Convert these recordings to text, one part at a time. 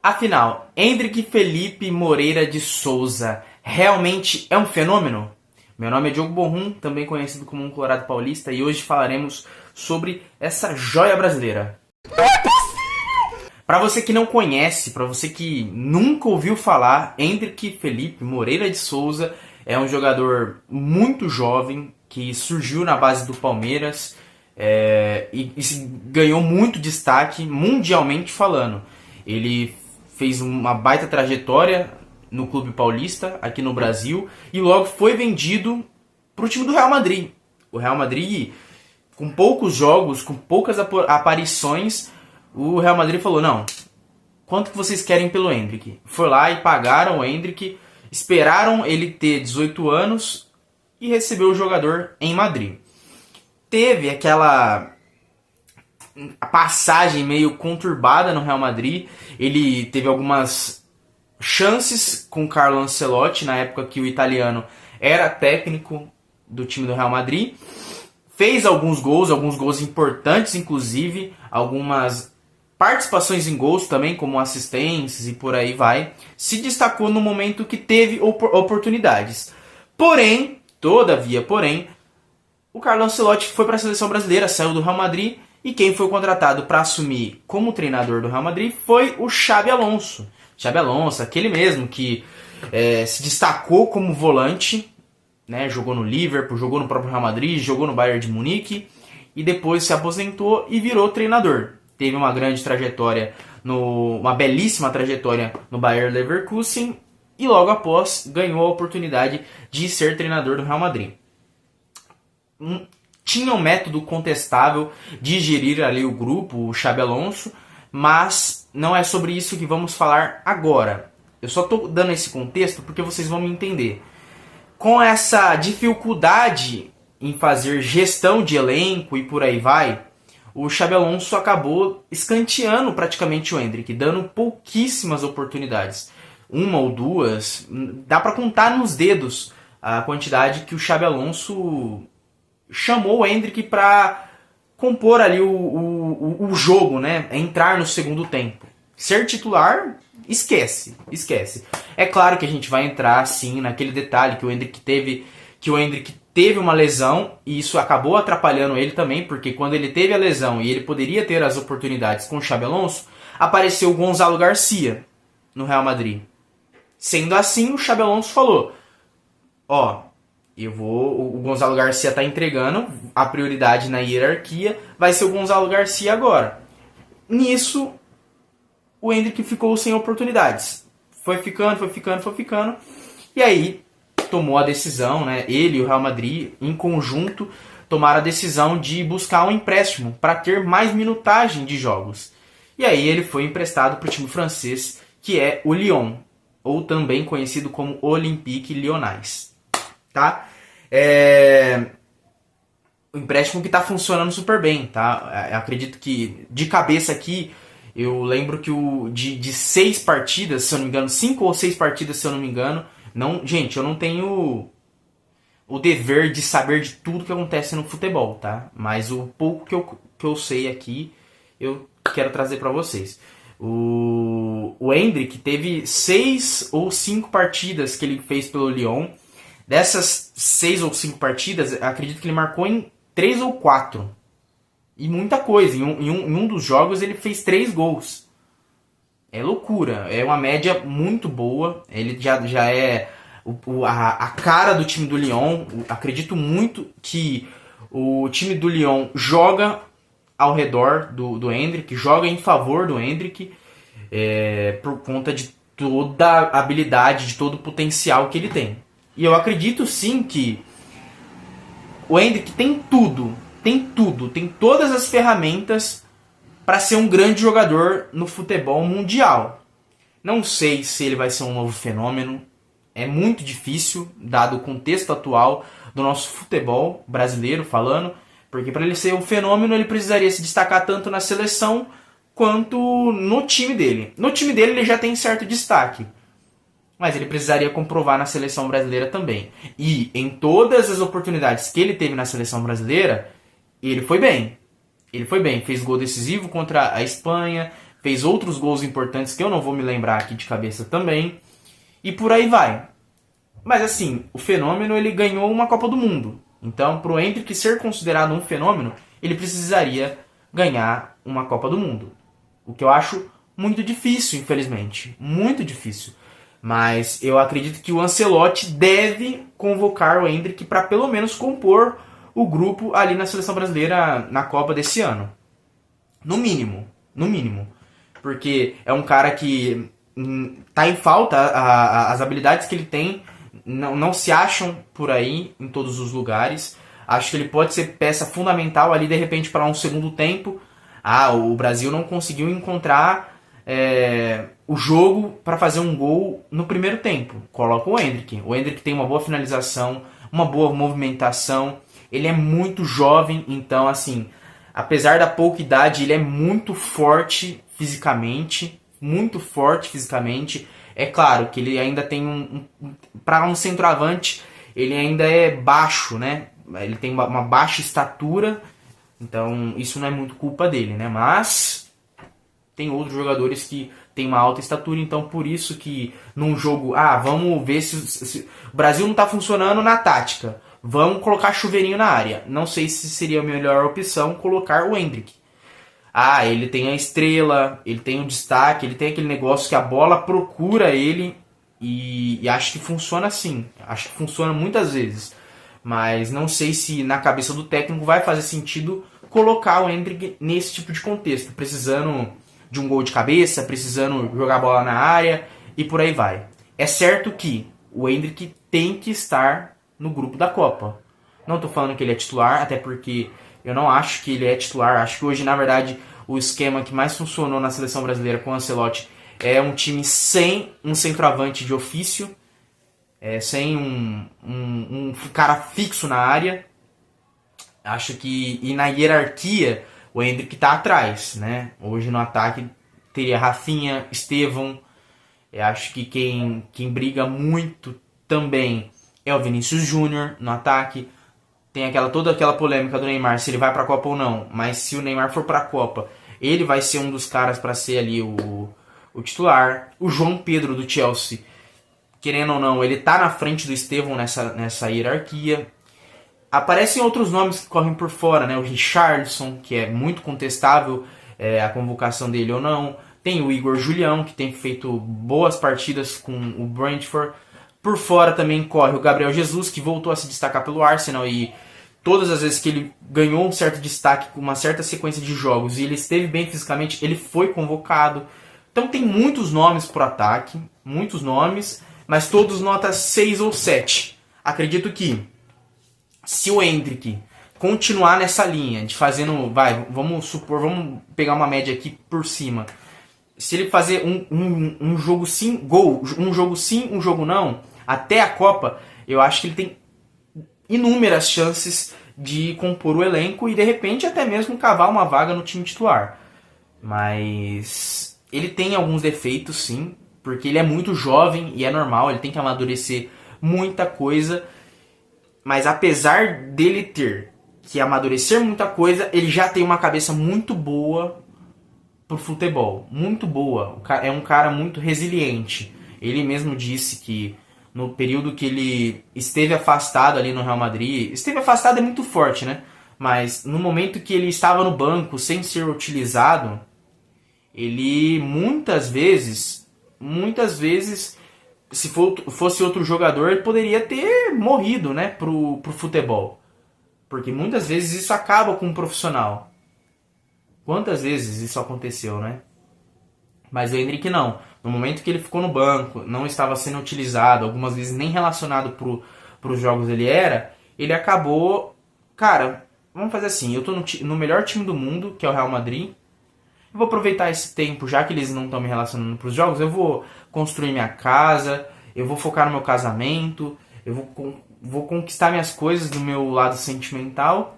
Afinal, Endrick Felipe Moreira de Souza realmente é um fenômeno? Meu nome é Diogo Borrum, também conhecido como um Colorado Paulista, e hoje falaremos sobre essa joia brasileira. Para você que não conhece, para você que nunca ouviu falar, Endrick Felipe Moreira de Souza é um jogador muito jovem que surgiu na base do Palmeiras e ganhou muito destaque mundialmente falando. Ele fez uma baita trajetória no clube paulista, aqui no Brasil, e logo foi vendido para o time do Real Madrid. O Real Madrid, com poucos jogos, com poucas aparições, o Real Madrid falou, não, quanto que vocês querem pelo Endrick? Foi lá e pagaram o Endrick, esperaram ele ter 18 anos e recebeu o jogador em Madrid. Teve aquela passagem meio conturbada no Real Madrid. Ele teve algumas chances com o Carlo Ancelotti, na época que o italiano era técnico do time do Real Madrid. Fez alguns gols importantes, inclusive, algumas participações em gols também, como assistências e por aí vai. Se destacou no momento que teve oportunidades. Porém, o Carlo Ancelotti foi para a seleção brasileira, saiu do Real Madrid, e quem foi contratado para assumir como treinador do Real Madrid foi o Xabi Alonso. Xabi Alonso, aquele mesmo que se destacou como volante, né? Jogou no Liverpool, jogou no próprio Real Madrid, jogou no Bayern de Munique e depois se aposentou e virou treinador. Teve uma grande trajetória, uma belíssima trajetória no Bayer Leverkusen e logo após ganhou a oportunidade de ser treinador do Real Madrid. Tinha um método contestável de gerir ali o grupo, o Xabi Alonso, mas não é sobre isso que vamos falar agora. Eu só estou dando esse contexto porque vocês vão me entender. Com essa dificuldade em fazer gestão de elenco e por aí vai, o Xabi Alonso acabou escanteando praticamente o Endrick, dando pouquíssimas oportunidades. Uma ou duas, dá para contar nos dedos a quantidade que o Xabi Alonso chamou o Endrick para compor ali o jogo, né? Entrar no segundo tempo. Ser titular, esquece. É claro que a gente vai entrar sim naquele detalhe que o Endrick teve uma lesão e isso acabou atrapalhando ele também, porque quando ele teve a lesão e ele poderia ter as oportunidades com o Xabi Alonso, apareceu o Gonzalo Garcia no Real Madrid. Sendo assim, o Xabi Alonso falou, o Gonzalo Garcia está entregando, a prioridade na hierarquia vai ser o Gonzalo Garcia agora. Nisso, o Endrick ficou sem oportunidades. Foi ficando. E aí, tomou a decisão, né? Ele e o Real Madrid, em conjunto, tomaram a decisão de buscar um empréstimo para ter mais minutagem de jogos. E aí ele foi emprestado para o time francês, que é o Lyon, ou também conhecido como Olympique Lyonnais. Tá? O empréstimo que está funcionando super bem, tá? Eu acredito que, de cabeça aqui, eu lembro que de 6 partidas, se eu não me engano, 5 ou 6 partidas, se eu não me engano, gente, eu não tenho o dever de saber de tudo que acontece no futebol, tá? Mas o pouco que eu sei aqui, eu quero trazer para vocês. O Endrick teve 6 ou 5 partidas que ele fez pelo Lyon. Dessas 6 ou 5 partidas, acredito que ele marcou em 3 ou 4. E muita coisa. Em um dos jogos ele fez 3 gols. É loucura. É uma média muito boa. Ele já é a cara do time do Lyon. Acredito muito que o time do Lyon joga ao redor do Endrick, joga em favor do Endrick, por conta de toda a habilidade, de todo o potencial que ele tem. E eu acredito sim que o Endrick tem todas as ferramentas para ser um grande jogador no futebol mundial. Não sei se ele vai ser um novo fenômeno, é muito difícil, dado o contexto atual do nosso futebol brasileiro falando, porque para ele ser um fenômeno ele precisaria se destacar tanto na seleção quanto no time dele. No time dele ele já tem certo destaque, mas ele precisaria comprovar na seleção brasileira também. E em todas as oportunidades que ele teve na seleção brasileira, ele foi bem. Fez gol decisivo contra a Espanha, fez outros gols importantes que eu não vou me lembrar aqui de cabeça também, e por aí vai. Mas assim, o fenômeno ele ganhou uma Copa do Mundo. Então, para o Endrick ser considerado um fenômeno, ele precisaria ganhar uma Copa do Mundo. O que eu acho muito difícil, infelizmente. Muito difícil. Mas eu acredito que o Ancelotti deve convocar o Endrick para pelo menos compor o grupo ali na seleção brasileira na Copa desse ano. No mínimo. No mínimo. Porque é um cara que tá em falta, as habilidades que ele tem não se acham por aí em todos os lugares. Acho que ele pode ser peça fundamental ali de repente para um segundo tempo. O Brasil não conseguiu encontrar o jogo para fazer um gol no primeiro tempo. Coloca o Endrick. O Endrick tem uma boa finalização, uma boa movimentação. Ele é muito jovem, então assim, apesar da pouca idade, ele é muito forte fisicamente. Muito forte fisicamente. É claro que ele ainda tem para um centroavante, ele ainda é baixo, né? Ele tem uma baixa estatura, então isso não é muito culpa dele, né? Mas tem outros jogadores que têm uma alta estatura, então por isso que num jogo, vamos ver se o Brasil não está funcionando na tática, vamos colocar chuveirinho na área. Não sei se seria a melhor opção colocar o Endrick. Ele tem a estrela, ele tem o destaque, ele tem aquele negócio que a bola procura ele e acho que funciona assim. Acho que funciona muitas vezes. Mas não sei se na cabeça do técnico vai fazer sentido colocar o Endrick nesse tipo de contexto. Precisando de um gol de cabeça, precisando jogar a bola na área e por aí vai. É certo que o Endrick tem que estar no grupo da Copa. Não estou falando que ele é titular, até porque eu não acho que ele é titular. Acho que hoje, na verdade, o esquema que mais funcionou na seleção brasileira com o Ancelotti é um time sem um centroavante de ofício, sem um cara fixo na área. Acho que, e na hierarquia, o Endrick está atrás, né? Hoje no ataque teria Rafinha, Estevão. Eu acho que quem briga muito também é o Vinícius Júnior no ataque. Tem toda aquela polêmica do Neymar, se ele vai para a Copa ou não. Mas se o Neymar for para a Copa, ele vai ser um dos caras para ser ali o titular. O João Pedro do Chelsea, querendo ou não, ele tá na frente do Estevão nessa hierarquia. Aparecem outros nomes que correm por fora, né? O Richarlison, que é muito contestável a convocação dele ou não. Tem o Igor Julião, que tem feito boas partidas com o Brentford. Por fora também corre o Gabriel Jesus, que voltou a se destacar pelo Arsenal e todas as vezes que ele ganhou um certo destaque com uma certa sequência de jogos e ele esteve bem fisicamente, ele foi convocado. Então tem muitos nomes por ataque, muitos nomes, mas todos nota 6 ou 7. Acredito que se o Endrick continuar nessa linha de fazendo, vamos pegar uma média aqui por cima. Se ele fazer um jogo sim, gol, um jogo sim, um jogo não, até a Copa, eu acho que ele tem inúmeras chances de compor o elenco e de repente até mesmo cavar uma vaga no time titular. Mas ele tem alguns defeitos sim, porque ele é muito jovem e é normal, ele tem que amadurecer muita coisa. Mas apesar dele ter que amadurecer muita coisa, ele já tem uma cabeça muito boa pro futebol, muito boa. É um cara muito resiliente. Ele mesmo disse que no período que ele esteve afastado ali no Real Madrid, esteve afastado é muito forte, né? Mas no momento que ele estava no banco sem ser utilizado, ele muitas vezes, se fosse outro jogador, ele poderia ter morrido, né, pro futebol. Porque muitas vezes isso acaba com um profissional. Quantas vezes isso aconteceu, né? Mas o Endrick não. No momento que ele ficou no banco, não estava sendo utilizado, algumas vezes nem relacionado pros jogos ele acabou... Cara, vamos fazer assim, eu tô no melhor time do mundo, que é o Real Madrid. Eu vou aproveitar esse tempo, já que eles não estão me relacionando pros jogos, eu vou construir minha casa, eu vou focar no meu casamento, eu vou conquistar minhas coisas do meu lado sentimental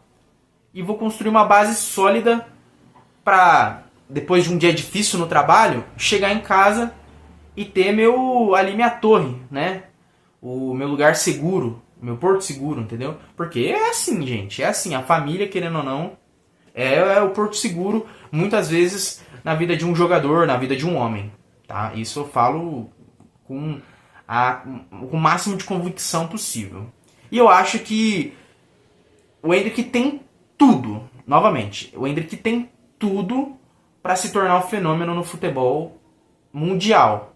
e vou construir uma base sólida para, depois de um dia difícil no trabalho, chegar em casa e ter minha torre, né? O meu lugar seguro, meu porto seguro, entendeu? Porque é assim, gente, é assim, a família, querendo ou não, É o porto seguro, muitas vezes, na vida de um jogador, na vida de um homem. Tá? Isso eu falo com o máximo de convicção possível. E eu acho que o Endrick tem tudo, novamente, o Endrick tem tudo para se tornar um fenômeno no futebol mundial.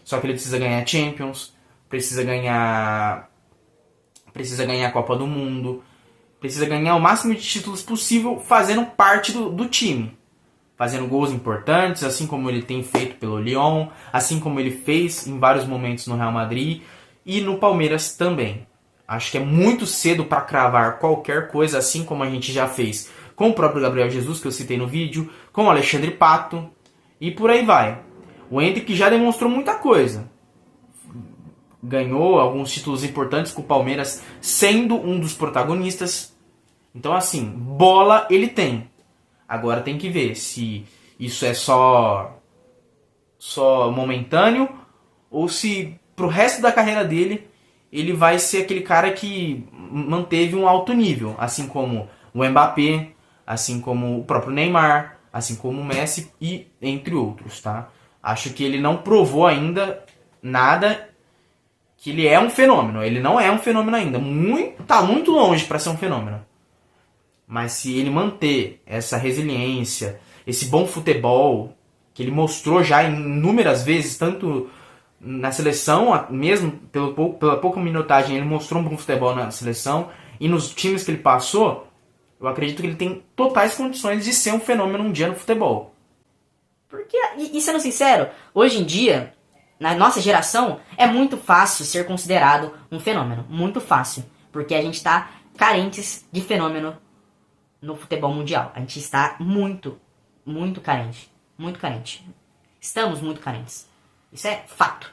Só que ele precisa ganhar Champions, precisa ganhar a Copa do Mundo, precisa ganhar o máximo de títulos possível fazendo parte do time. Fazendo gols importantes, assim como ele tem feito pelo Lyon, assim como ele fez em vários momentos no Real Madrid e no Palmeiras também. Acho que é muito cedo para cravar qualquer coisa, assim como a gente já fez com o próprio Gabriel Jesus, que eu citei no vídeo, com o Alexandre Pato, e por aí vai. O Endrick já demonstrou muita coisa. Ganhou alguns títulos importantes com o Palmeiras, sendo um dos protagonistas. Então, assim, bola ele tem. Agora tem que ver se isso é só momentâneo ou se pro resto da carreira dele ele vai ser aquele cara que manteve um alto nível, assim como o Mbappé, assim como o próprio Neymar, assim como o Messi e entre outros, tá? Acho que ele não provou ainda nada que ele é um fenômeno. Ele não é um fenômeno ainda. Tá muito longe para ser um fenômeno. Mas se ele manter essa resiliência, esse bom futebol, que ele mostrou já inúmeras vezes, tanto na seleção, mesmo pela pouca minutagem, ele mostrou um bom futebol na seleção, e nos times que ele passou, eu acredito que ele tem totais condições de ser um fenômeno um dia no futebol. Porque, e sendo sincero, hoje em dia, na nossa geração, é muito fácil ser considerado um fenômeno. Muito fácil. Porque a gente tá carentes de fenômeno no futebol mundial. A gente está muito, muito carente. Muito carente. Estamos muito carentes. Isso é fato.